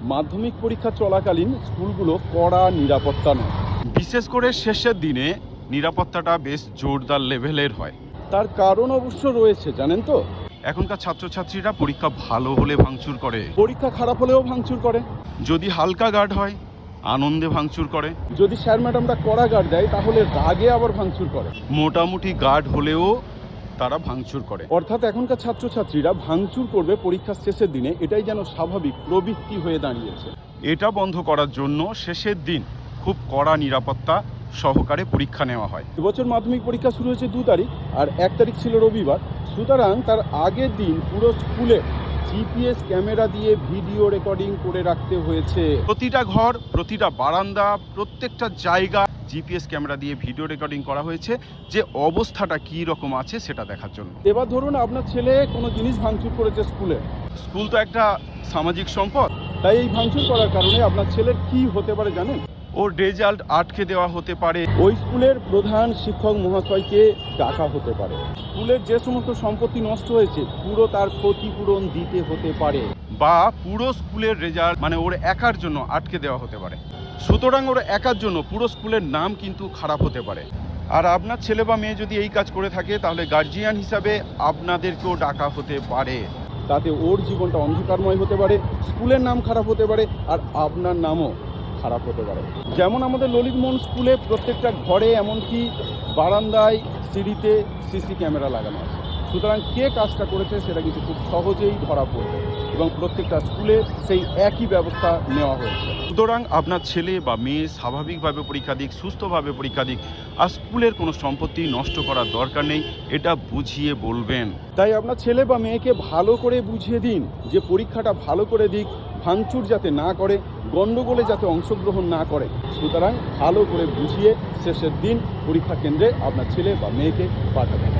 মাধ্যমিক পরীক্ষা চলাকালীন স্কুলগুলো কড়া নিরাপত্তা নেয়। বিশেষ করে শেষের দিনে নিরাপত্তাটা বেশ জোরদার লেভেলের হয়। তার কারণ অবশ্য রয়েছে, জানেন তো। এখনকার ছাত্রছাত্রীরা পরীক্ষা ভালো হলে ভাঙচুর করে, পরীক্ষা খারাপ হলেও ভাঙচুর করে। যদি হালকা গার্ড হয় আনন্দে ভাঙচুর করে, যদি স্যার ম্যাডামরা কড়া গার্ড দেয় তাহলে রাগে আবার ভাঙচুর করে। মোটামুটি গার্ড হলেও তারা ভাঙচুর করে। অর্থাৎ এখনকার ছাত্রছাত্রীরা ভাঙচুর করবে পরীক্ষার শেষের দিনে, এটাই যেন স্বাভাবিক প্রবৃত্তি হয়ে দাঁড়িয়েছে। এটা বন্ধ করার জন্য শেষের দিন খুব কড়া নিরাপত্তা সহকারে পরীক্ষা নেওয়া হয়। এবছর মাধ্যমিক পরীক্ষা শুরু হয়েছে 2 তারিখ, আর 1 তারিখ ছিল রবিবার। সুতরাং তার আগের দিন পুরো স্কুলে জিপিএস ক্যামেরা দিয়ে ভিডিও রেকর্ডিং করে রাখতে হয়েছে। প্রতিটা ঘর, প্রতিটা বারান্দা, প্রত্যেকটা জায়গা জিপিএস ক্যামেরা দিয়ে ভিডিও রেকর্ডিং করা হয়েছে, যে অবস্থাটা কী রকম আছে সেটা দেখার জন্য। এবার ধরুন আপনার ছেলে কোনো জিনিস ভাঙচুর করেছে স্কুলে। স্কুল তো একটা সামাজিক সম্পদ, তাই এই ভাঙচুর করার কারণে আপনার ছেলের কি হতে পারে জানেন? ওর রেজাল্ট আটকে দেওয়া হতে পারে, ওই স্কুলের প্রধান শিক্ষক মহাশয়কে ডাকা হতে পারে। স্কুলের যে সমস্ত সম্পত্তি নষ্ট হয়েছে পুরো তার ক্ষতিপূরণ দিতে হতে পারে, বা পুরো স্কুলের রেজাল্ট মানে ওর একার জন্য আটকে দেওয়া হতে পারে। সুতরাং ওর একার জন্য পুরো স্কুলের নাম কিন্তু খারাপ হতে পারে। আর আপনার ছেলে বা মেয়ে যদি এই কাজ করে থাকে তাহলে গার্জিয়ান হিসাবে আপনাদেরকেও ডাকা হতে পারে। তাতে ওর জীবনটা অন্ধকারময় হতে পারে, স্কুলের নাম খারাপ হতে পারে, আর আপনার নামও খারাপ হতে পারে। যেমন আমাদের ললিতমোহন স্কুলে প্রত্যেকটা ঘরে, এমনকি বারান্দায়, সিঁড়িতে সিসি ক্যামেরা লাগানো আছে। সুতরাং কে কাজটা করেছে সেটা কিন্তু খুব সহজেই ধরা পড়বে, এবং প্রত্যেকটা স্কুলে সেই একই ব্যবস্থা নেওয়া হয়েছে। সুতরাং আপনার ছেলে বা মেয়ে স্বাভাবিকভাবে পরীক্ষা দিক, সুস্থভাবে পরীক্ষা দিক, আর স্কুলের কোনো সম্পত্তি নষ্ট করার দরকার নেই, এটা বুঝিয়ে বলবেন। তাই আপনার ছেলে বা মেয়েকে ভালো করে বুঝিয়ে দিন যে পরীক্ষাটা ভালো করে দিক, ভাঙচুর যাতে না করে, গণ্ডগোলে যাতে অংশগ্রহণ না করে। সুতরাং ভালো করে বুঝিয়ে শেষের দিন পরীক্ষা কেন্দ্রে আপনার ছেলে বা মেয়েকে পাঠাবেন।